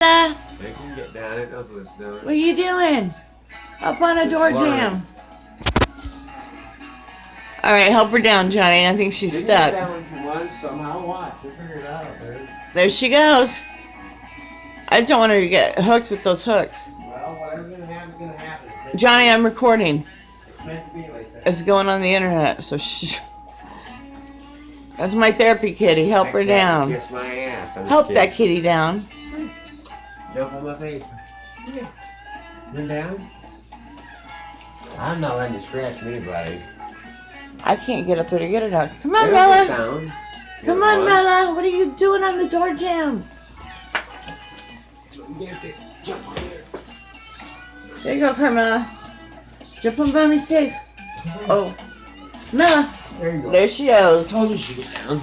They can get down. It knows what it's doing. What are you doing? Up on a door jam. All right, help her down, Johnny. I think she's stuck. That one from lunch somehow. Watch. We'll figure it out, dude. There she goes. I don't want her to get hooked with those hooks. Well, whatever's gonna happen is gonna happen. Johnny, I'm recording. It's meant to be like that. It's going on the internet, so that's my therapy kitty. Help her down. Kiss my ass. Help that kitty down. Jump on my face. Yeah. Bend down. I'm not letting you scratch me, buddy. I can't get up there to get it out. Come on, Mela. Come on, Mela. What are you doing on the door jam? Jump on here. There you go, Carmela. Jump on Mommy's safe. Oh. Mela. There you go. There she goes. Told you she'd get down.